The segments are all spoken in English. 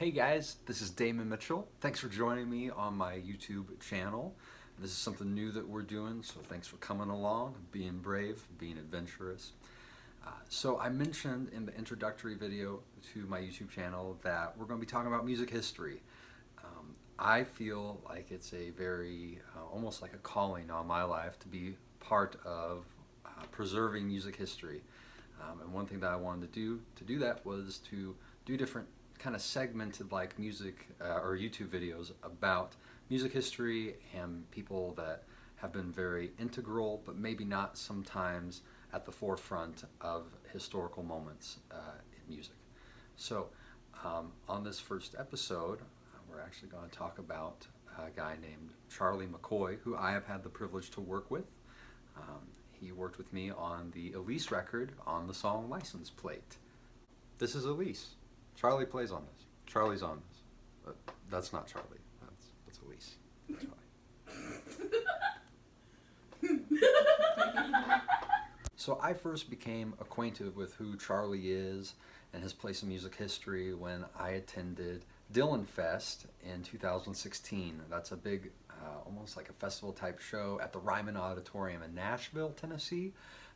Hey guys, this is Damon Mitchell. Thanks for joining me on my YouTube channel. This is something new that we're doing, so thanks for coming along, being brave, being adventurous. So I mentioned in the introductory video to my YouTube channel that we're going to be talking about music history. I feel like it's a very, almost like a calling on my life to be part of preserving music history. And one thing that I wanted to do that was to do different kind of segmented like music or YouTube videos about music history and people that have been very integral, but maybe not sometimes at the forefront of historical moments in music. So on this first episode, we're actually going to talk about a guy named Charlie McCoy, who I have had the privilege to work with. He worked with me on the Elise record on the song License Plate. This is Elise. Charlie plays on this. Charlie's on this. But that's not Charlie. That's Elise. Charlie. So I first became acquainted with who Charlie is and his place in music history when I attended Dylan Fest in 2016. That's a big, almost like a festival type show at the Ryman Auditorium in Nashville, Tennessee.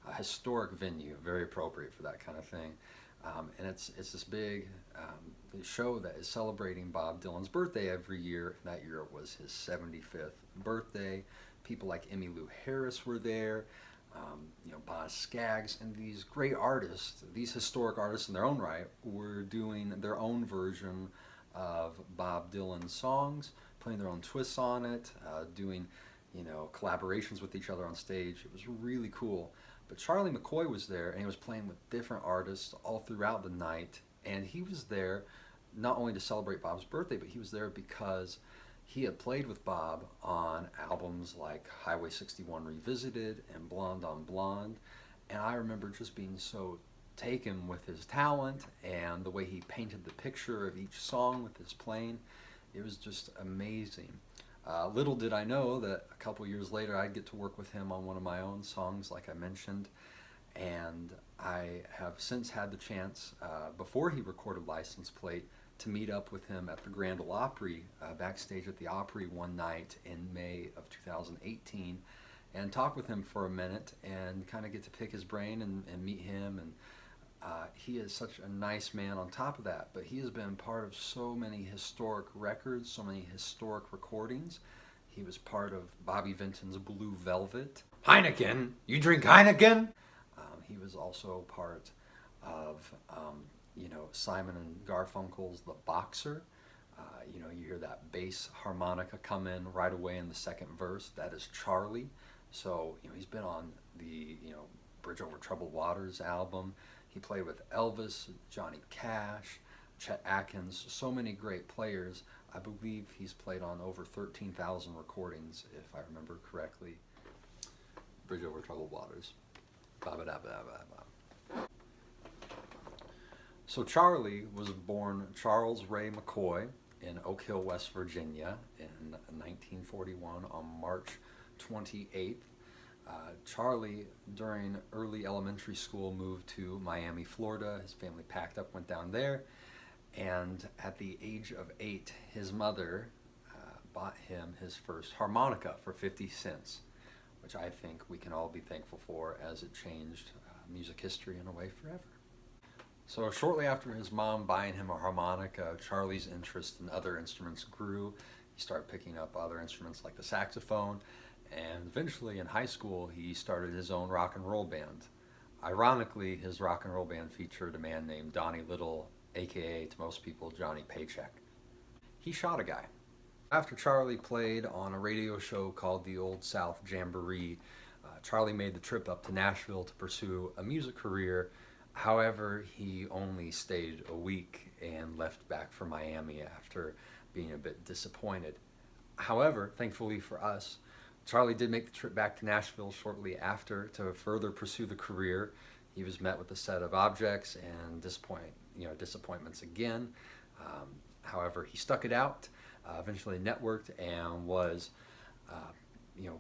A historic venue, very appropriate for that kind of thing. And it's this big show that is celebrating Bob Dylan's birthday every year. And that year it was his 75th birthday. People like Emmylou Harris were there, Boz Scaggs, and these great artists, these historic artists in their own right, were doing their own version of Bob Dylan's songs, putting their own twists on it, doing collaborations with each other on stage. It was really cool. But Charlie McCoy was there, and he was playing with different artists all throughout the night. And he was there not only to celebrate Bob's birthday, but he was there because he had played with Bob on albums like Highway 61 Revisited and Blonde on Blonde. And I remember just being so taken with his talent and the way he painted the picture of each song with his playing. It was just amazing. Little did I know that a couple years later I'd get to work with him on one of my own songs, like I mentioned, and I have since had the chance, before he recorded License Plate, to meet up with him at the Grand Ole Opry, backstage at the Opry one night in May of 2018, and talk with him for a minute and kind of get to pick his brain and meet him. And he is such a nice man on top of that, but he has been part of so many historic records, so many historic recordings. He was part of Bobby Vinton's Blue Velvet. Heineken! You drink Heineken? He was also part of, Simon and Garfunkel's The Boxer. You hear that bass harmonica come in right away in the second verse. That is Charlie. So, he's been on the, Bridge Over Troubled Waters album. He played with Elvis, Johnny Cash, Chet Atkins, so many great players. I believe he's played on over 13,000 recordings, if I remember correctly. Bridge Over Troubled Waters. Ba-ba-da-ba-ba-ba. So Charlie was born Charles Ray McCoy in Oak Hill, West Virginia in 1941 on March 28th. Charlie, during early elementary school, moved to Miami, Florida. His family packed up, went down there, and at the age of 8, his mother bought him his first harmonica for 50 cents, which I think we can all be thankful for, as it changed music history in a way forever. So shortly after his mom buying him a harmonica, Charlie's interest in other instruments grew. He started picking up other instruments like the saxophone, and eventually in high school he started his own rock and roll band. Ironically, his rock and roll band featured a man named Donnie Little, aka to most people Johnny Paycheck. He shot a guy. After Charlie played on a radio show called the Old South Jamboree, Charlie made the trip up to Nashville to pursue a music career. However, he only stayed a week and left back for Miami after being a bit disappointed. However, thankfully for us, Charlie did make the trip back to Nashville shortly after to further pursue the career. He was met with a set of objects and disappointments again. However, he stuck it out, eventually networked, and was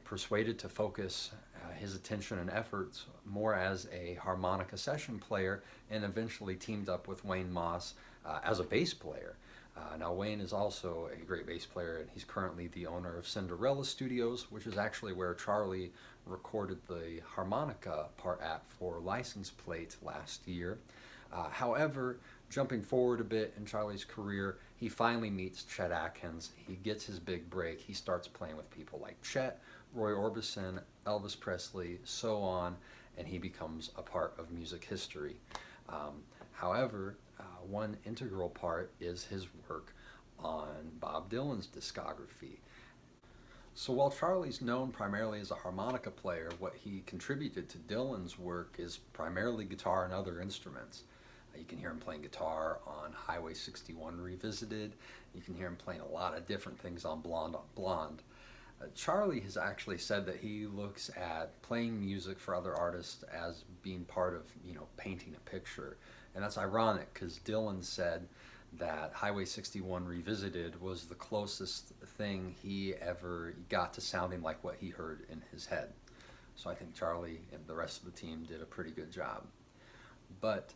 persuaded to focus his attention and efforts more as a harmonica session player, and eventually teamed up with Wayne Moss as a bass player. Now Wayne is also a great bass player, and he's currently the owner of Cinderella Studios, which is actually where Charlie recorded the harmonica part at for License Plate last year. However, jumping forward a bit in Charlie's career, he finally meets Chet Atkins. He gets his big break. He starts playing with people like Chet, Roy Orbison, Elvis Presley, so on, and he becomes a part of music history. However, one integral part is his work on Bob Dylan's discography. So while Charlie's known primarily as a harmonica player, what he contributed to Dylan's work is primarily guitar and other instruments. You can hear him playing guitar on Highway 61 Revisited. You can hear him playing a lot of different things on Blonde on Blonde. Charlie has actually said that he looks at playing music for other artists as being part of, painting a picture. And that's ironic because Dylan said that Highway 61 Revisited was the closest thing he ever got to sounding like what he heard in his head. So I think Charlie and the rest of the team did a pretty good job. But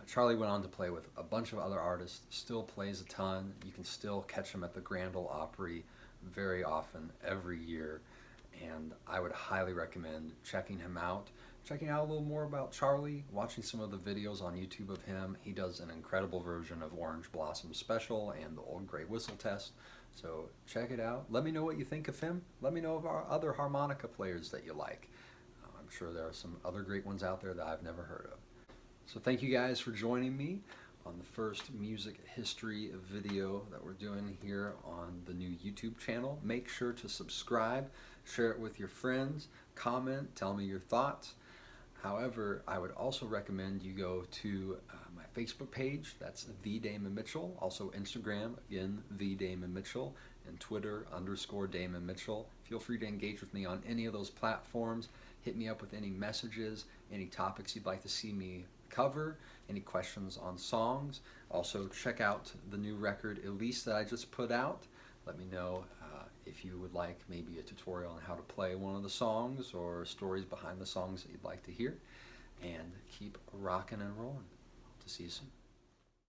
Charlie went on to play with a bunch of other artists, still plays a ton. You can still catch him at the Grand Ole Opry very often, every year. And I would highly recommend checking him out. Checking out a little more about Charlie, watching some of the videos on YouTube of him. He does an incredible version of Orange Blossom Special and the Old Grey Whistle Test. So check it out. Let me know what you think of him. Let me know of our other harmonica players that you like. I'm sure there are some other great ones out there that I've never heard of. So thank you guys for joining me on the first music history video that we're doing here on the new YouTube channel. Make sure to subscribe, share it with your friends, comment, tell me your thoughts. However, I would also recommend you go to my Facebook page, that's The Damon Mitchell, also Instagram, again, The Damon Mitchell, and Twitter, _Damon Mitchell. Feel free to engage with me on any of those platforms. Hit me up with any messages, any topics you'd like to see me cover, any questions on songs. Also, check out the new record Elise that I just put out. Let me know if you would like maybe a tutorial on how to play one of the songs or stories behind the songs that you'd like to hear. And keep rocking and rolling. Hope to see you soon.